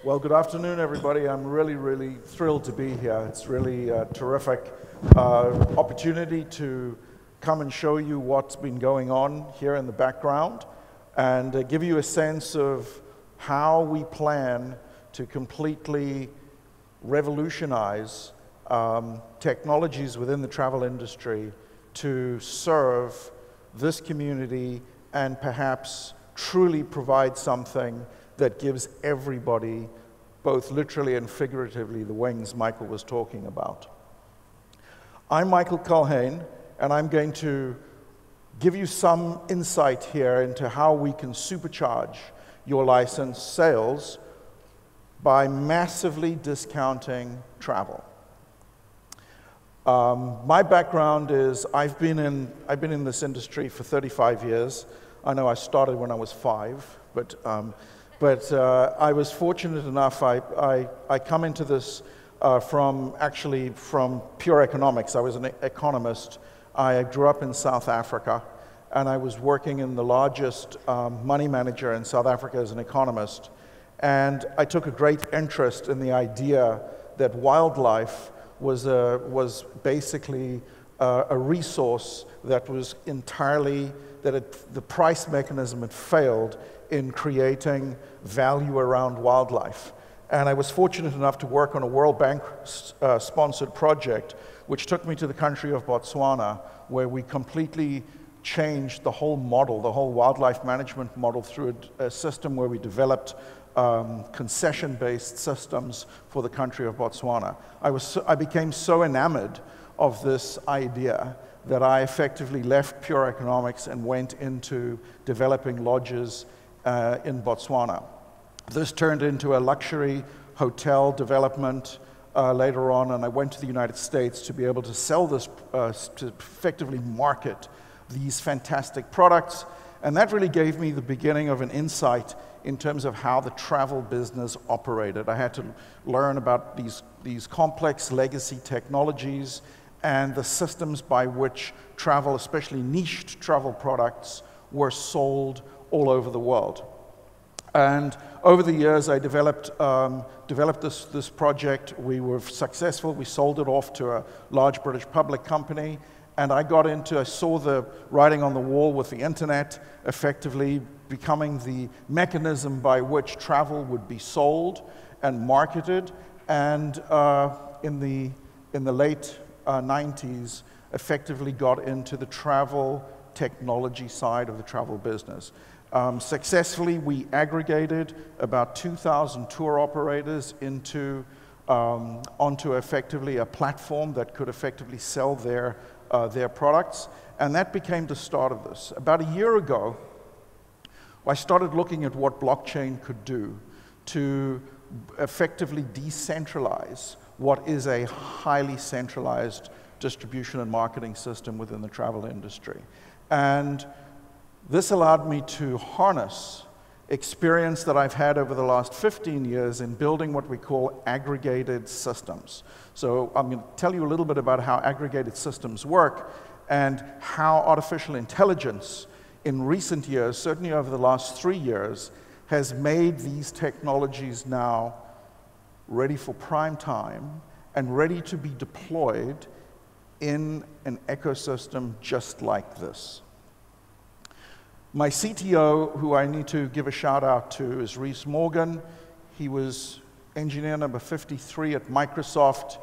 Well, good afternoon, everybody. I'm really thrilled to be here. It's really a terrific opportunity to come and show you what's been going on here in the background and give you a sense of how we plan to completely revolutionize technologies within the travel industry to serve this community and perhaps truly provide something that gives everybody, both literally and figuratively, the wings Michael was talking about. I'm Michael Culhane, and I'm going to give you some insight here into how we can supercharge your license sales by massively discounting travel. My background is I've been in this industry for 35 years. I know I started when I was 5, but I was fortunate enough. I come into this from pure economics. I was an economist. I grew up in South Africa, and I was working in the largest money manager in South Africa as an economist. And I took a great interest in the idea that wildlife was basically a resource that was entirely, the price mechanism had failed in creating value around wildlife. And I was fortunate enough to work on a World Bank sponsored project which took me to the country of Botswana, where we completely changed the whole model, the whole wildlife management model, through a system where we developed concession-based systems for the country of Botswana. I became so enamored of this idea that I effectively left pure economics and went into developing lodges in Botswana. This turned into a luxury hotel development later on, and I went to the United States to be able to sell this, to effectively market these fantastic products. And that really gave me the beginning of an insight in terms of how the travel business operated. I had to learn about these complex legacy technologies and the systems by which travel, especially niched travel products, were sold all over the world. And over the years, I developed this project. We were successful. We sold it off to a large British public company. And I saw the writing on the wall with the internet effectively becoming the mechanism by which travel would be sold and marketed. And in the late 90s, effectively got into the travel technology side of the travel business. Successfully, we aggregated about 2,000 tour operators onto effectively a platform that could effectively sell their products, and that became the start of this. About a year ago, I started looking at what blockchain could do to effectively decentralize what is a highly centralized distribution and marketing system within the travel industry. And this allowed me to harness experience that I've had over the last 15 years in building what we call aggregated systems. So I'm going to tell you a little bit about how aggregated systems work and how artificial intelligence in recent years, certainly over the last 3 years, has made these technologies now ready for prime time and ready to be deployed in an ecosystem just like this. My CTO, who I need to give a shout out to, is Reese Morgan. He was engineer number 53 at Microsoft.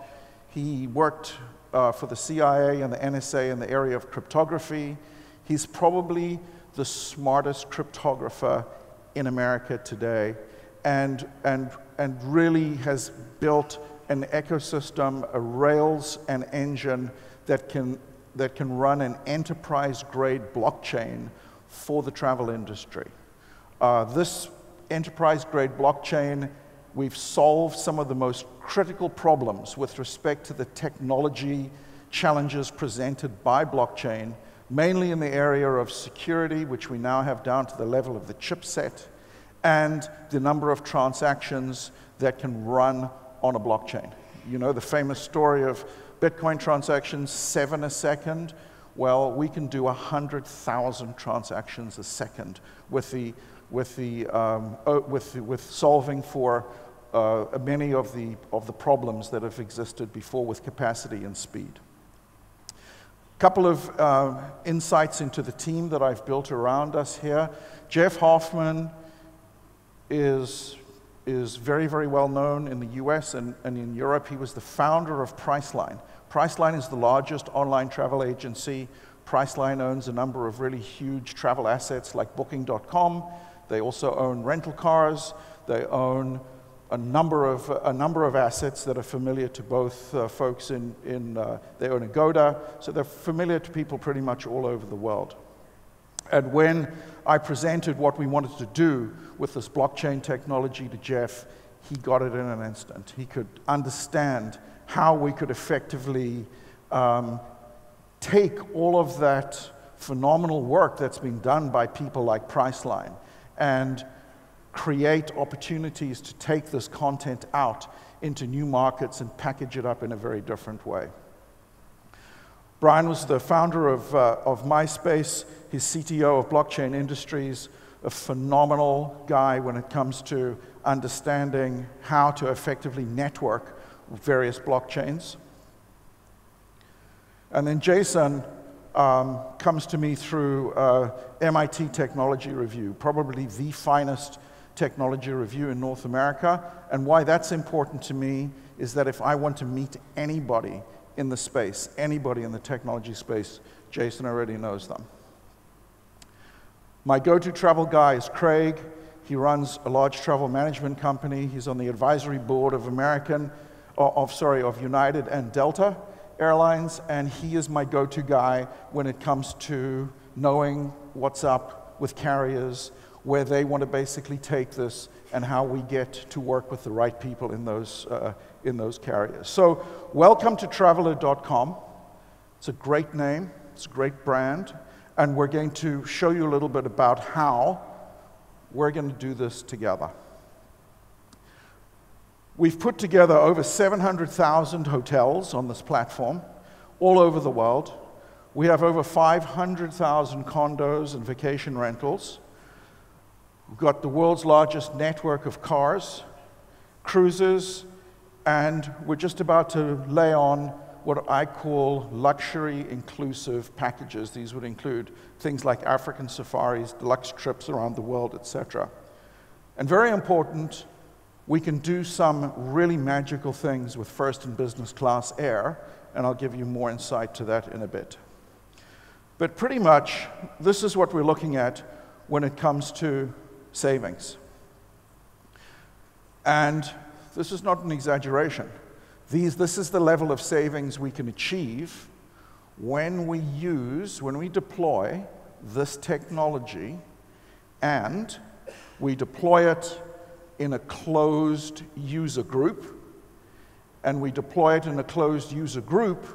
He worked for the CIA and the NSA in the area of cryptography. He's probably the smartest cryptographer in America today, and really has built an ecosystem, a Rails and engine that can run an enterprise-grade blockchain for the travel industry. This enterprise-grade blockchain, we've solved some of the most critical problems with respect to the technology challenges presented by blockchain, mainly in the area of security, which we now have down to the level of the chipset, and the number of transactions that can run on a blockchain. You know the famous story of Bitcoin transactions, 7 a second. Well, we can do 100,000 transactions a second with solving for many of the problems that have existed before with capacity and speed. A couple of insights into the team that I've built around us here. Jeff Hoffman is very, very well known in the US and in Europe. He was the founder of Priceline. Priceline is the largest online travel agency. Priceline owns a number of really huge travel assets like Booking.com. They also own rental cars. They own a number of assets that are familiar to both folks they own Agoda, so they're familiar to people pretty much all over the world. And when I presented what we wanted to do with this blockchain technology to Jeff, he got it in an instant. He could understand how we could effectively take all of that phenomenal work that's been done by people like Priceline and create opportunities to take this content out into new markets and package it up in a very different way. Brian was the founder of MySpace, his CTO of Blockchain Industries, a phenomenal guy when it comes to understanding how to effectively network various blockchains. And then Jason comes to me through MIT Technology Review, probably the finest technology review in North America. And why that's important to me is that if I want to meet anybody in the space, anybody in the technology space, Jason already knows them. My go-to travel guy is Craig. He runs a large travel management company. He's on the advisory board of United and Delta Airlines, and he is my go-to guy when it comes to knowing what's up with carriers, where they want to basically take this, and how we get to work with the right people in those carriers. So welcome to Traveler.com. It's a great name, it's a great brand, and we're going to show you a little bit about how we're going to do this together. We've put together over 700,000 hotels on this platform all over the world. We have over 500,000 condos and vacation rentals. We've got the world's largest network of cars, cruises, and we're just about to lay on what I call luxury inclusive packages. These would include things like African safaris, deluxe trips around the world, etc. And very important, we can do some really magical things with first and business class air, and I'll give you more insight to that in a bit. But pretty much, this is what we're looking at when it comes to savings. And this is not an exaggeration. This is the level of savings we can achieve when we deploy this technology, and we deploy it in a closed user group, and we deploy it in a closed user group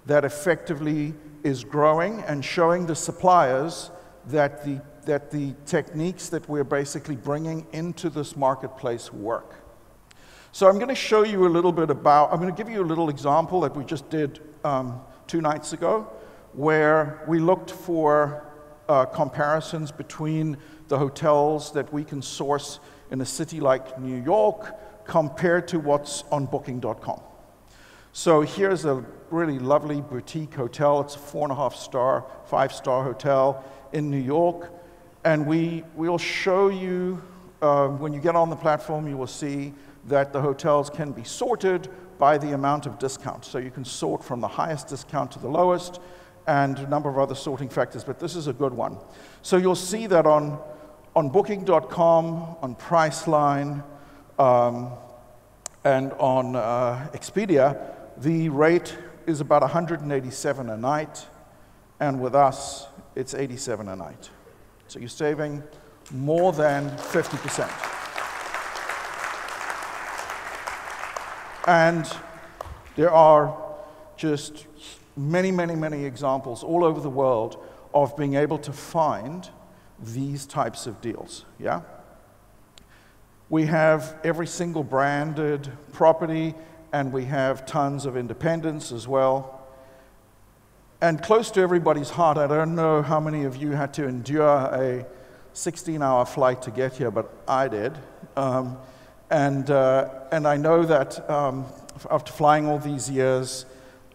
that effectively is growing and showing the suppliers that the techniques that we're basically bringing into this marketplace work. So I'm going to show you a little bit about, I'm going to give you a little example that we just did 2 nights ago, where we looked for comparisons between the hotels that we can source in a city like New York compared to what's on Booking.com. So here's a really lovely boutique hotel. It's a 4.5-star, 5-star hotel in New York. And we'll show you, when you get on the platform, you will see that the hotels can be sorted by the amount of discount. So you can sort from the highest discount to the lowest, and a number of other sorting factors, but this is a good one. So you'll see that on Booking.com, on Priceline, and on Expedia, the rate is about $187 a night, and with us, it's $87 a night. So you're saving more than 50%. And there are just many, many, many examples all over the world of being able to find these types of deals, yeah? We have every single branded property, and we have tons of independents as well. And close to everybody's heart, I don't know how many of you had to endure a 16-hour flight to get here, but I did. And I know that after flying all these years,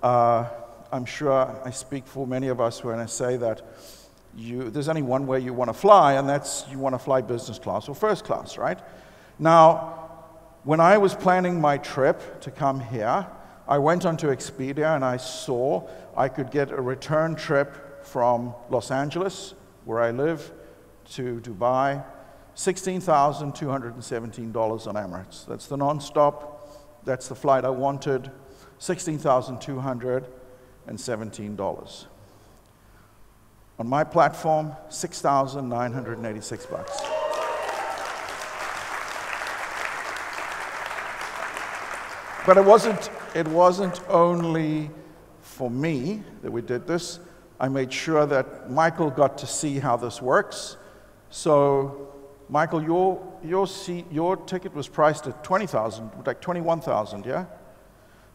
I'm sure I speak for many of us when I say that there's only one way you want to fly, and that's you want to fly business class or first class, right? Now, when I was planning my trip to come here, I went onto Expedia and I saw I could get a return trip from Los Angeles, where I live, to Dubai, $16,217 on Emirates. That's the non-stop. That's the flight I wanted, $16,217. On my platform, $6,986. But it wasn't only for me that we did this. I made sure that Michael got to see how this works. So, Michael, your ticket was priced at $20,000, like $21,000, yeah?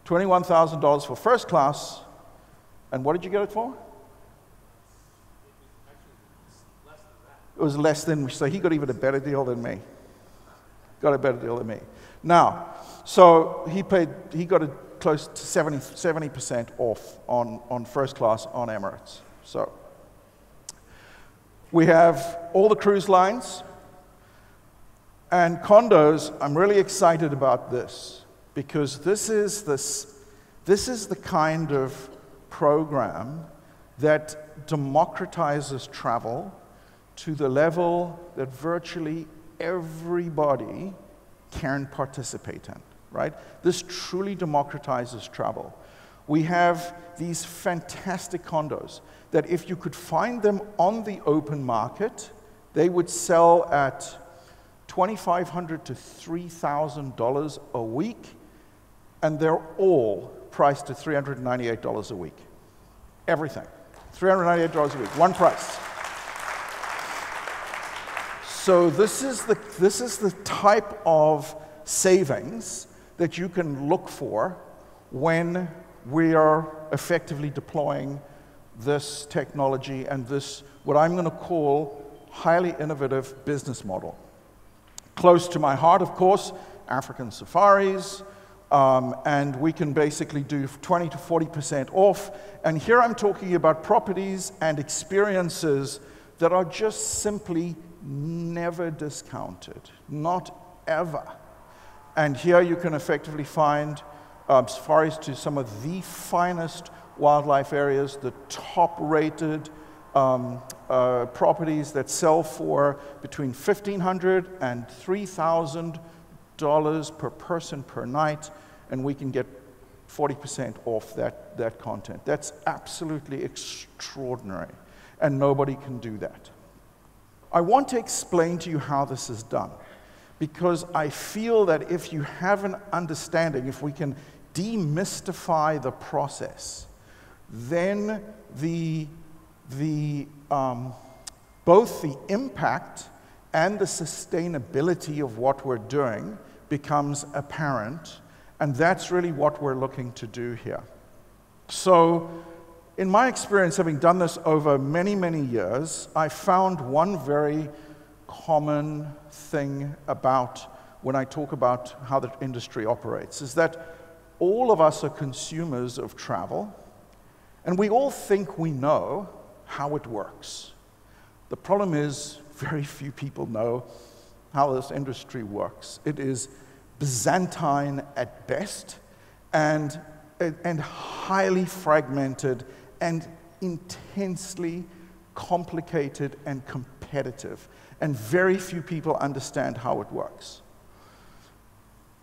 $21,000 for first class. And what did you get it for? It was less than, so he got even a better deal than me. Got a better deal than me. Now, so he got it close to 70% off on first class on Emirates. So we have all the cruise lines and condos. I'm really excited about this because this is the kind of program that democratizes travel to the level that virtually everybody can participate in, right? This truly democratizes travel. We have these fantastic condos that if you could find them on the open market, they would sell at $2,500 to $3,000 a week, and they're all priced at $398 a week. Everything. $398 a week, one price. So this is the type of savings that you can look for when we are effectively deploying this technology and this, what I'm going to call, highly innovative business model. Close to my heart, of course, African safaris, and we can basically do 20 to 40% off. And here I'm talking about properties and experiences that are just simply never discounted, not ever. And here you can effectively find safaris to some of the finest wildlife areas, the top-rated properties that sell for between $1,500 and $3,000 per person per night, and we can get 40% off that content. That's absolutely extraordinary, and nobody can do that. I want to explain to you how this is done, because I feel that if you have an understanding, if we can demystify the process, then both the impact and the sustainability of what we're doing becomes apparent, and that's really what we're looking to do here. So, in my experience, having done this over many, many years, I found one very common thing about when I talk about how the industry operates, is that all of us are consumers of travel, and we all think we know how it works. The problem is very few people know how this industry works. It is Byzantine at best, and highly fragmented, and intensely complicated and competitive. And very few people understand how it works.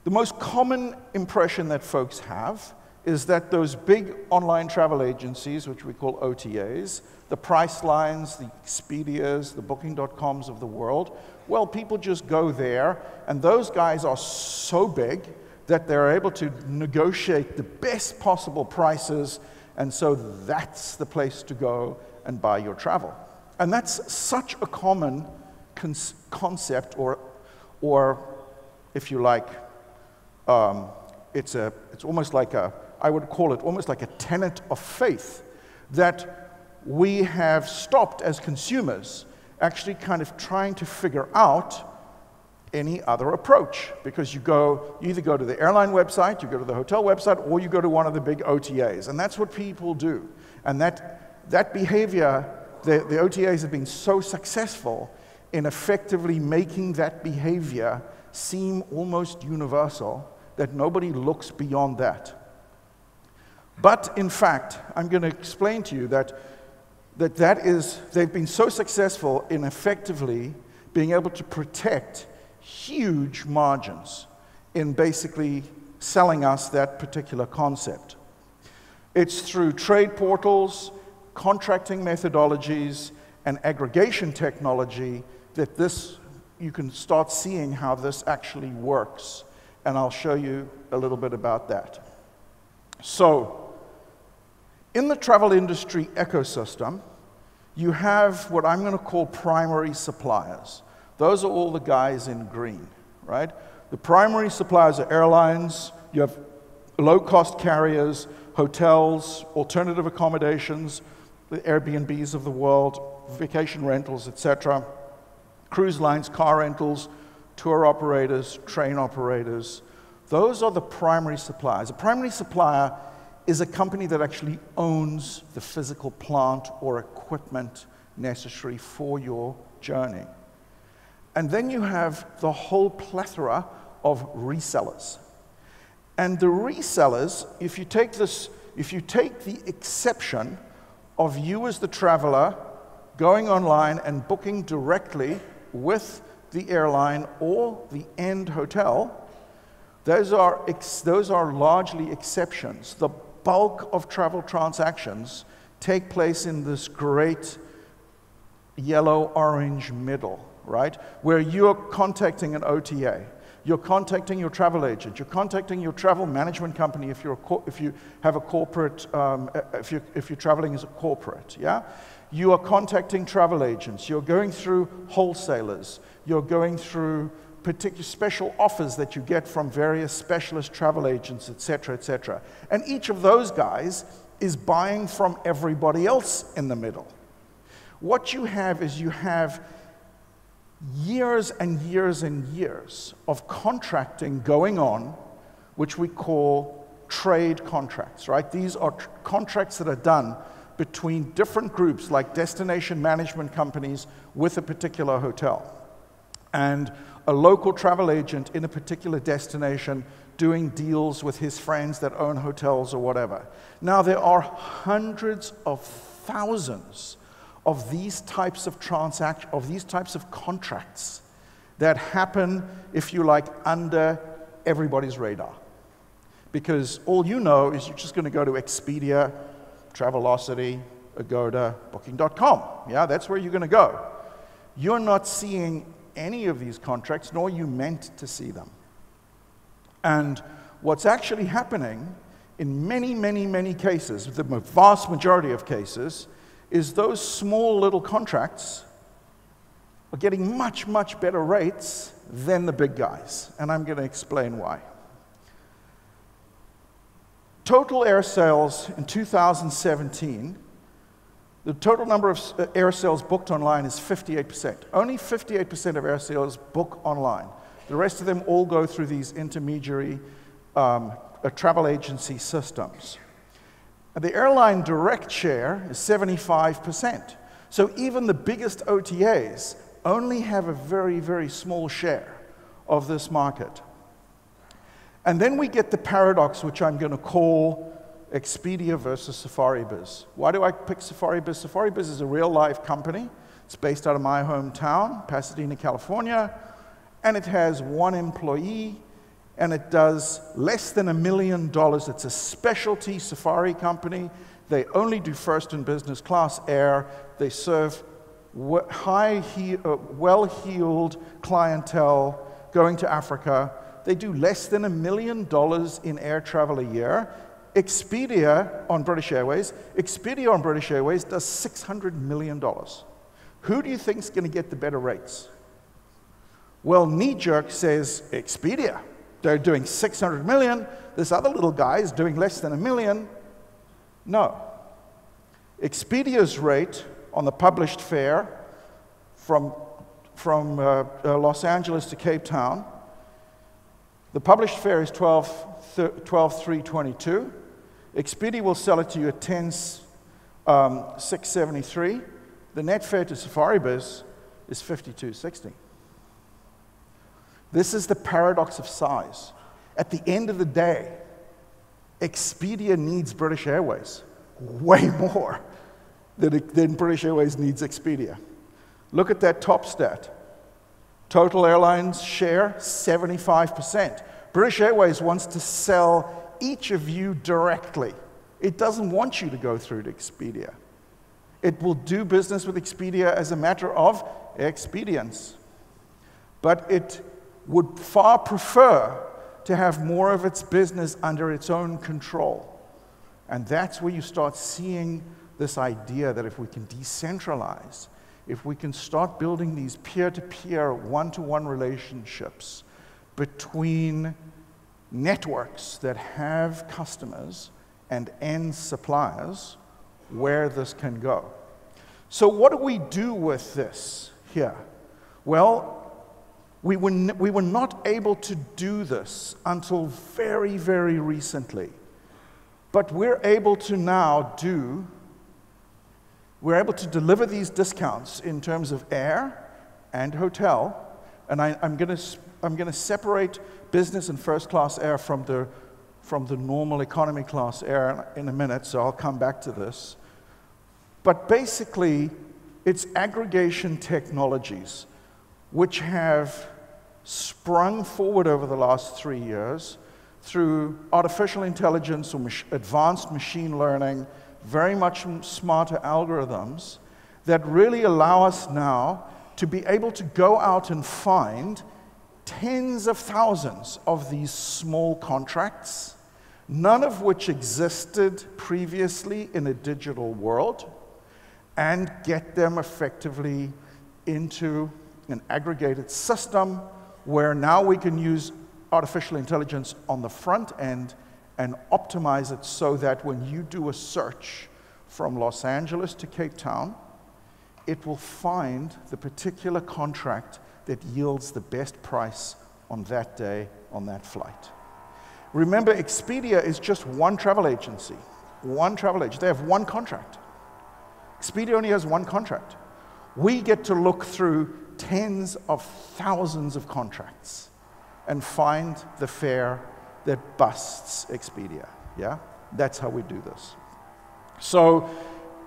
The most common impression that folks have is that those big online travel agencies, which we call OTAs, the Pricelines, the Expedias, the Booking.coms of the world, well, people just go there, and those guys are so big that they're able to negotiate the best possible prices, and so that's the place to go and buy your travel. And that's such a common concept, or if you like, it's almost like I would call it almost like a tenet of faith that we have stopped as consumers actually kind of trying to figure out any other approach, because you either go to the airline website, you go to the hotel website, or you go to one of the big OTAs, and that's what people do. And that behavior, the OTAs have been so successful in effectively making that behavior seem almost universal that nobody looks beyond that. But in fact, I'm going to explain to you that they've been so successful in effectively being able to protect huge margins in basically selling us that particular concept. It's through trade portals, contracting methodologies, and aggregation technology that you can start seeing how this actually works. And I'll show you a little bit about that. So, in the travel industry ecosystem, you have what I'm going to call primary suppliers. Those are all the guys in green, right? The primary suppliers are airlines, you have low-cost carriers, hotels, alternative accommodations, the Airbnbs of the world, vacation rentals, etc., cruise lines, car rentals, tour operators, train operators. Those are the primary suppliers. A primary supplier is a company that actually owns the physical plant or equipment necessary for your journey. And then you have the whole plethora of resellers. And the resellers, if you take the exception of you as the traveler going online and booking directly with the airline or the end hotel, those are largely exceptions. The bulk of travel transactions take place in this great yellow-orange middle, right? Where you're contacting an OTA, you're contacting your travel agent, you're contacting your travel management company if you have a corporate, if you're traveling as a corporate, yeah? You are contacting travel agents, you're going through wholesalers, you're going through particular special offers that you get from various specialist travel agents, etc., etc. And each of those guys is buying from everybody else in the middle. What you have is you have years and years and years of contracting going on, which we call trade contracts, right? These are contracts that are done between different groups like destination management companies with a particular hotel and a local travel agent in a particular destination doing deals with his friends that own hotels or whatever. Now, there are hundreds of thousands of these types of contracts that happen, if you like, under everybody's radar. Because all you know is you're just going to go to Expedia, Travelocity, Agoda, Booking.com. Yeah, that's where you're going to go. You're not seeing any of these contracts, nor you meant to see them. And what's actually happening in many, many, many cases, the vast majority of cases, is those small little contracts are getting much, much better rates than the big guys. And I'm going to explain why. Total air sales in 2017, the total number of air sales booked online is 58%. Only 58% of air sales book online. The rest of them all go through these intermediary travel agency systems. The airline direct share is 75%. So even the biggest OTAs only have a very, very small share of this market. And then we get the paradox, which I'm going to call Expedia versus SafariBiz. Why do I pick SafariBiz? SafariBiz is a real-life company. It's based out of my hometown, Pasadena, California, and it has one employee, and it does less than $1 million. It's a specialty safari company. They only do first and business class air. They serve well-heeled clientele going to Africa. They do less than $1 million in air travel a year. Expedia on British Airways does $600 million. Who do you think is going to get the better rates? Well, knee-jerk says Expedia. They're doing $600 million. This other little guy is doing less than $1 million. No. Expedia's rate on the published fare from Los Angeles to Cape Town. The published fare is $12,322. Expedia will sell it to you at $10,673. The net fare to SafariBiz is $52.60. This is the paradox of size. At the end of the day, Expedia needs British Airways way more than British Airways needs Expedia. Look at that top stat. Total airlines share 75%. British Airways wants to sell each of you directly. It doesn't want you to go through to Expedia. It will do business with Expedia as a matter of expedience. But it would far prefer to have more of its business under its own control. And that's where you start seeing this idea that if we can decentralize, if we can start building these peer-to-peer, one-to-one relationships between networks that have customers and end suppliers, where this can go. So what do we do with this here? Well, we were not able to do this until very, very recently. But we're able to now we're able to deliver these discounts in terms of air and hotel. And I'm going to separate business and first class air from the normal economy class air in a minute, so I'll come back to this. But basically, it's aggregation technologies which have sprung forward over the last 3 years through artificial intelligence or advanced machine learning, very much smarter algorithms that really allow us now to be able to go out and find tens of thousands of these small contracts, none of which existed previously in a digital world, and get them effectively into an aggregated system where now we can use artificial intelligence on the front end and optimize it so that when you do a search from Los Angeles to Cape Town, it will find the particular contract that yields the best price on that day on that flight. Remember, Expedia is just one travel agency. One travel agency. They have one contract. Expedia only has one contract. We get to look through tens of thousands of contracts and find the fare that busts Expedia. Yeah? That's how we do this. So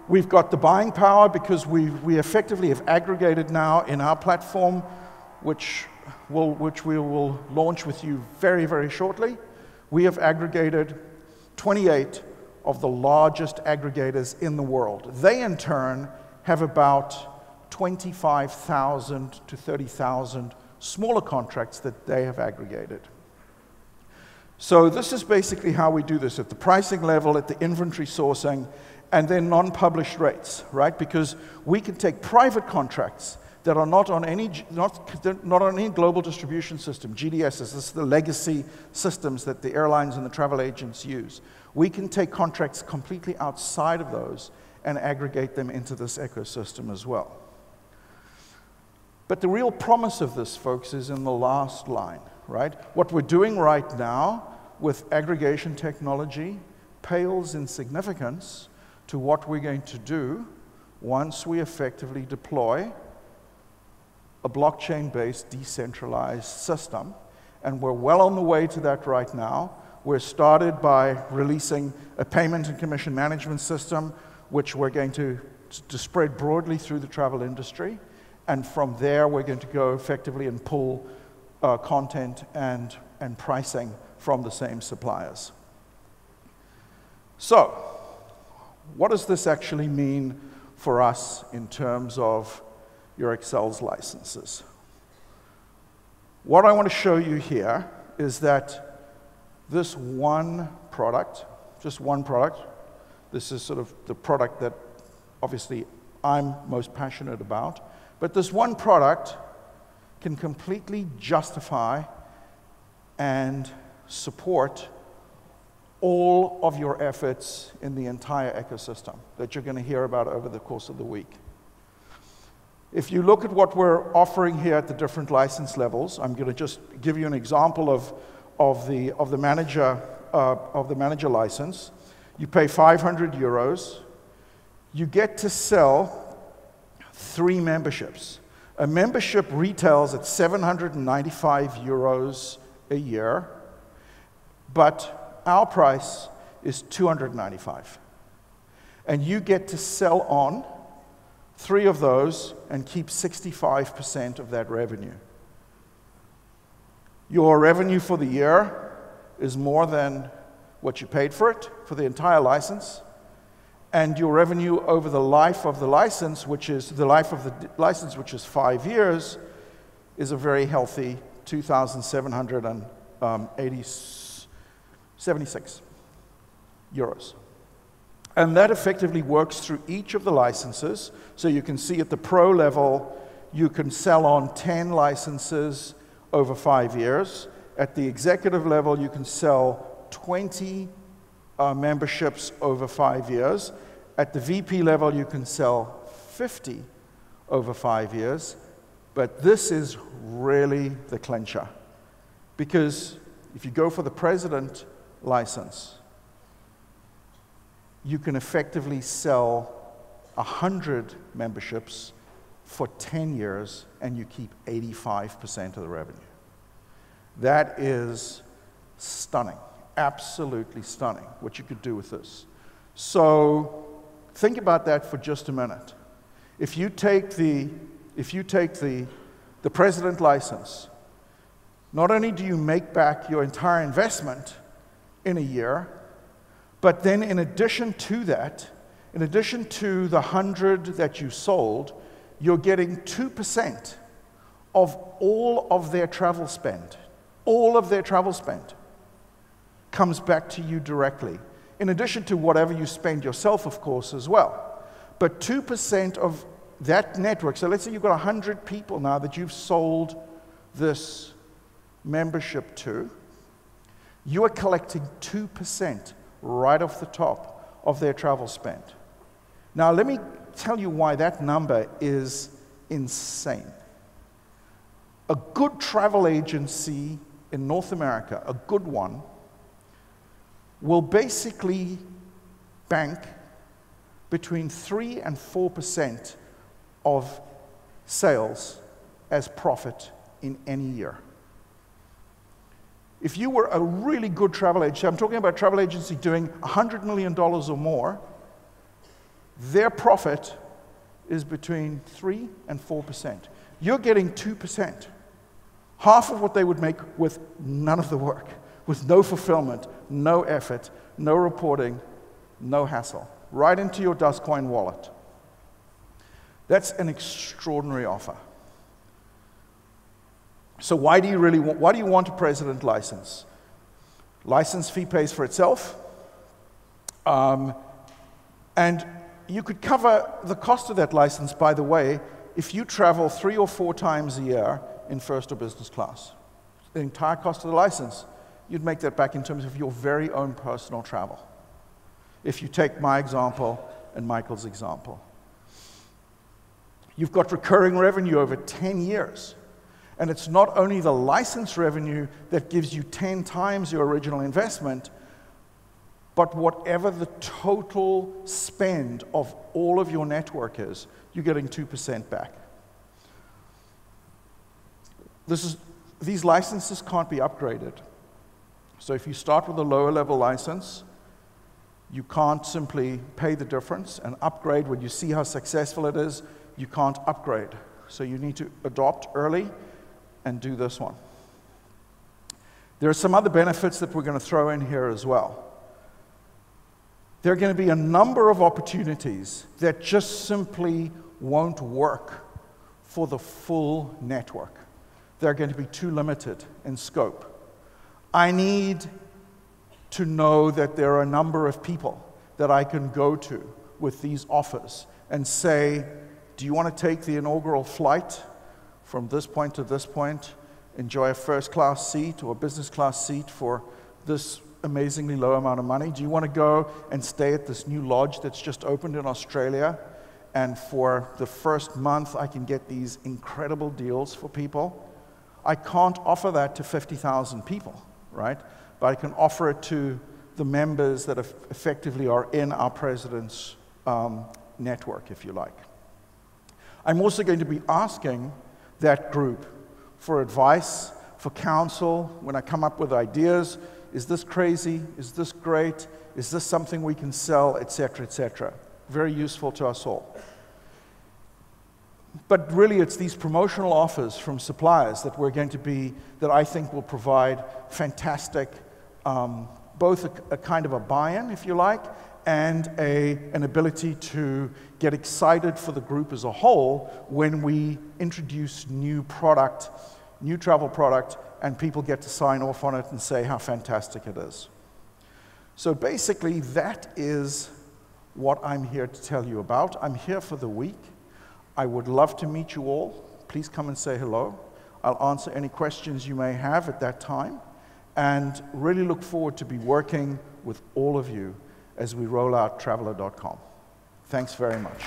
we've got the buying power because we effectively have aggregated now in our platform, which we will launch with you very, very shortly. We have aggregated 28 of the largest aggregators in the world. They, in turn, have about 25,000 to 30,000 smaller contracts that they have aggregated. So this is basically how we do this at the pricing level, at the inventory sourcing, and then non-published rates, right? Because we can take private contracts that are not on any global distribution system, GDSs, this is the legacy systems that the airlines and the travel agents use. We can take contracts completely outside of those and aggregate them into this ecosystem as well. But the real promise of this, folks, is in the last line, right? What we're doing right now with aggregation technology pales in significance to what we're going to do once we effectively deploy a blockchain-based decentralized system. And we're well on the way to that right now. We're started by releasing a payment and commission management system, which we're going to spread broadly through the travel industry. And from there, we're going to go effectively and pull content and pricing from the same suppliers. So, what does this actually mean for us in terms of your Excel's licenses? What I want to show you here is that this one product, just one product, this is sort of the product that obviously I'm most passionate about, but this one product can completely justify and support all of your efforts in the entire ecosystem that you're going to hear about over the course of the week. If you look at what we're offering here at the different license levels, I'm going to just give you an example of the manager license. You pay 500 euros. You get to sell 3 memberships. A membership retails at 795 euros a year, but our price is 295. And you get to sell on 3 of those and keep 65% of that revenue. Your revenue for the year is more than what you paid for it, for the entire license. And your revenue over the life of the license, which is 5 years, is a very healthy 2,776 euros. And that effectively works through each of the licenses. So you can see at the pro level, you can sell on 10 licenses over 5 years. At the executive level, you can sell 20 memberships over 5 years. At the VP level, you can sell 50 over 5 years. But this is really the clincher. Because if you go for the president license, you can effectively sell 100 memberships for 10 years, and you keep 85% of the revenue. That is stunning, absolutely stunning, what you could do with this. So think about that for just a minute. If you take the president license, not only do you make back your entire investment in a year, but then in addition to that, in addition to the 100 that you sold, you're getting 2% of all of their travel spend. All of their travel spend comes back to you directly, in addition to whatever you spend yourself, of course, as well. But 2% of that network, so let's say you've got 100 people now that you've sold this membership to, you are collecting 2% right off the top of their travel spend. Now, let me tell you why that number is insane. A good travel agency in North America, a good one, will basically bank between 3 and 4% of sales as profit in any year. If you were a really good travel agency, I'm talking about a travel agency doing $100 million or more, their profit is between 3 and 4%. You're getting 2%, half of what they would make with none of the work, with no fulfillment, no effort, no reporting, no hassle, right into your DasCoin wallet. That's an extraordinary offer. So why do you want a president license? License fee pays for itself. And you could cover the cost of that license, by the way, if you travel 3 or 4 times a year in first or business class. The entire cost of the license, you'd make that back in terms of your very own personal travel. If you take my example and Michael's example. You've got recurring revenue over 10 years. And it's not only the license revenue that gives you 10 times your original investment, but whatever the total spend of all of your network is, you're getting 2% back. These licenses can't be upgraded. So if you start with a lower level license, you can't simply pay the difference and upgrade when you see how successful it is. You can't upgrade. So you need to adopt early and do this one. There are some other benefits that we're going to throw in here as well. There are going to be a number of opportunities that just simply won't work for the full network. They're going to be too limited in scope. I need to know that there are a number of people that I can go to with these offers and say, do you want to take the inaugural flight from this point to this point, enjoy a first class seat or a business class seat for this amazingly low amount of money? Do you want to go and stay at this new lodge that's just opened in Australia and for the first month I can get these incredible deals for people. I can't offer that to 50,000 people, right? But I can offer it to the members that effectively are in our president's network, if you like. I'm also going to be asking that group for advice, for counsel, when I come up with ideas. Is this crazy? Is this great? Is this something we can sell, et cetera, et cetera? Very useful to us all. But really, it's these promotional offers from suppliers that that I think will provide fantastic, both a kind of a buy-in, if you like, and an ability to get excited for the group as a whole when we introduce new travel product, and people get to sign off on it and say how fantastic it is. So basically, that is what I'm here to tell you about. I'm here for the week. I would love to meet you all. Please come and say hello. I'll answer any questions you may have at that time, and really look forward to be working with all of you as we roll out Traveler.com. Thanks very much.